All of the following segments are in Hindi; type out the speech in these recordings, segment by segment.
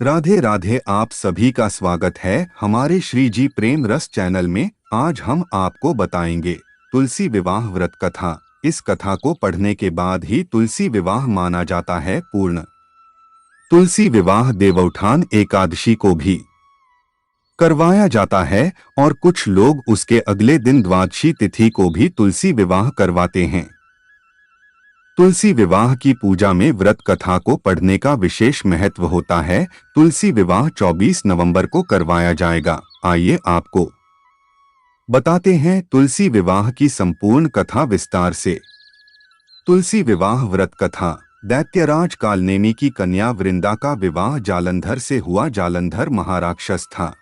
राधे राधे। आप सभी का स्वागत है हमारे श्री जी प्रेम रस चैनल में। आज हम आपको बताएंगे तुलसी विवाह व्रत कथा। इस कथा को पढ़ने के बाद ही तुलसी विवाह माना जाता है पूर्ण। तुलसी विवाह देवउठान एकादशी को भी करवाया जाता है और कुछ लोग उसके अगले दिन द्वादशी तिथि को भी तुलसी विवाह करवाते हैं। तुलसी विवाह की पूजा में व्रत कथा को पढ़ने का विशेष महत्व होता है। तुलसी विवाह 24 नवंबर को करवाया जाएगा। आइए आपको बताते हैं तुलसी विवाह की संपूर्ण कथा विस्तार से। तुलसी विवाह व्रत कथा। दैत्यराज कालनेमी की कन्या वृंदा का विवाह जालंधर से हुआ। जालंधर महाराक्षस था।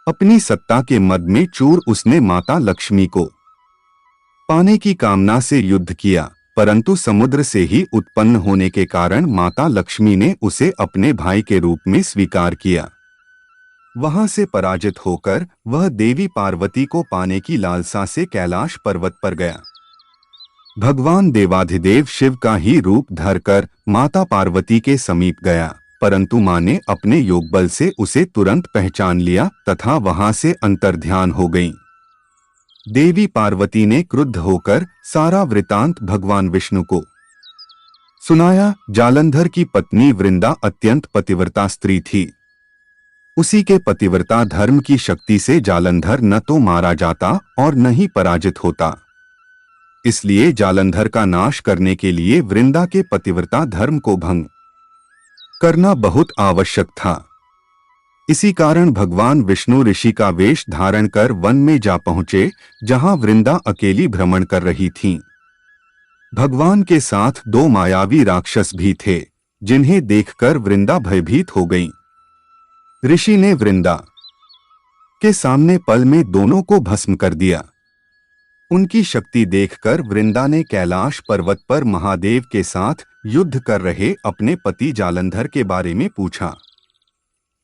अपनी सत्ता के मद में चूर उसने माता लक्ष्मी को पाने की कामना से युद्ध किया, परंतु समुद्र से ही उत्पन्न होने के कारण माता लक्ष्मी ने उसे अपने भाई के रूप में स्वीकार किया। वहां से पराजित होकर वह देवी पार्वती को पाने की लालसा से कैलाश पर्वत पर गया। भगवान देवाधिदेव शिव का ही रूप धरकर माता पार्वती के समीप गया, परंतु मां ने अपने योगबल से उसे तुरंत पहचान लिया तथा वहां से अंतर्ध्यान हो गईं। देवी पार्वती ने क्रुद्ध होकर सारा वृतांत भगवान विष्णु को सुनाया। जालंधर की पत्नी वृंदा अत्यंत पतिव्रता स्त्री थी। उसी के पतिव्रता धर्म की शक्ति से जालंधर न तो मारा जाता और न ही पराजित होता। इसलिए जालंधर का नाश करने के लिए वृंदा के पतिव्रता धर्म को भंग करना बहुत आवश्यक था। इसी कारण भगवान विष्णु ऋषि का वेश धारण कर वन में जा पहुंचे, जहां वृंदा अकेली भ्रमण कर रही थीं। भगवान के साथ दो मायावी राक्षस भी थे, जिन्हें देखकर वृंदा भयभीत हो गईं। ऋषि ने वृंदा के सामने पल में दोनों को भस्म कर दिया। उनकी शक्ति देखकर वृंदा ने कैलाश पर्वत पर महादेव के साथ युद्ध कर रहे अपने पति जालंधर के बारे में पूछा।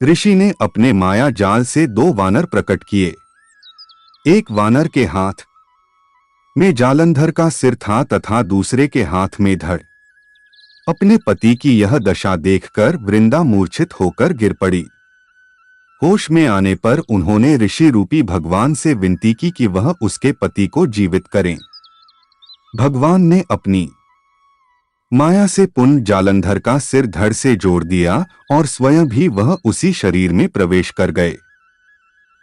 ऋषि ने अपने माया जाल से दो वानर प्रकट किए। एक वानर के हाथ में जालंधर का सिर था तथा दूसरे के हाथ में धड़। अपने पति की यह दशा देखकर वृंदा मूर्छित होकर गिर पड़ी। होश में आने पर उन्होंने ऋषि रूपी भगवान से विनती की कि वह उसके पति को जीवित करें। भगवान ने अपनी माया से पुनः जालंधर का सिर धड़ से जोड़ दिया और स्वयं भी वह उसी शरीर में प्रवेश कर गए।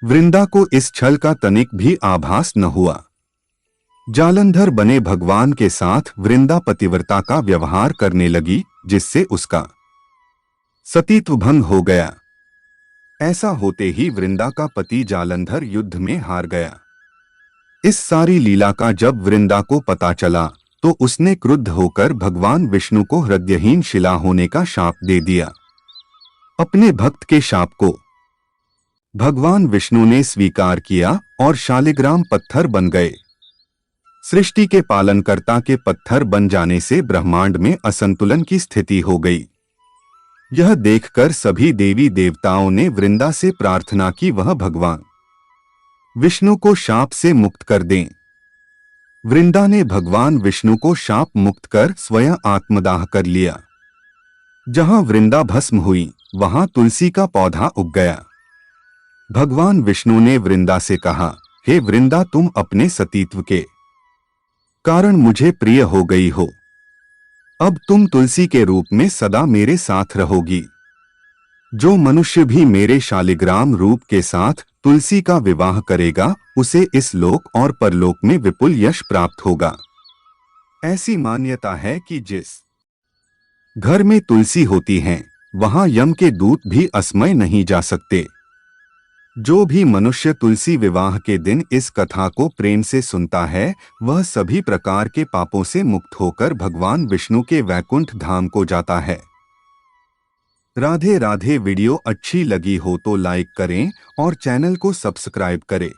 वृंदा को इस छल का तनिक भी आभास न हुआ। जालंधर बने भगवान के साथ वृंदा पतिव्रता का व्यवहार करने लगी, जिससे उसका सतीत्व भंग हो गया। ऐसा होते ही वृंदा का पति जालंधर युद्ध में हार गया। इस सारी लीला का जब वृंदा को पता चला तो उसने क्रुद्ध होकर भगवान विष्णु को हृदयहीन शिला होने का शाप दे दिया। अपने भक्त के शाप को भगवान विष्णु ने स्वीकार किया और शालिग्राम पत्थर बन गए। सृष्टि के पालनकर्ता के पत्थर बन जाने से ब्रह्मांड में असंतुलन की स्थिति हो गई। यह देखकर सभी देवी देवताओं ने वृंदा से प्रार्थना की वह भगवान विष्णु को शाप से मुक्त कर दें। वृंदा ने भगवान विष्णु को शाप मुक्त कर स्वयं आत्मदाह कर लिया। जहां वृंदा भस्म हुई वहां तुलसी का पौधा उग गया। भगवान विष्णु ने वृंदा से कहा, हे वृंदा, तुम अपने सतीत्व के कारण मुझे प्रिय हो गई हो। अब तुम तुलसी के रूप में सदा मेरे साथ रहोगी। जो मनुष्य भी मेरे शालिग्राम रूप के साथ तुलसी का विवाह करेगा उसे इस लोक और परलोक में विपुल यश प्राप्त होगा। ऐसी मान्यता है कि जिस घर में तुलसी होती है वहां यम के दूत भी अस्मय नहीं जा सकते। जो भी मनुष्य तुलसी विवाह के दिन इस कथा को प्रेम से सुनता है वह सभी प्रकार के पापों से मुक्त होकर भगवान विष्णु के वैकुंठ धाम को जाता है। राधे राधे। वीडियो अच्छी लगी हो तो लाइक करें और चैनल को सब्सक्राइब करें।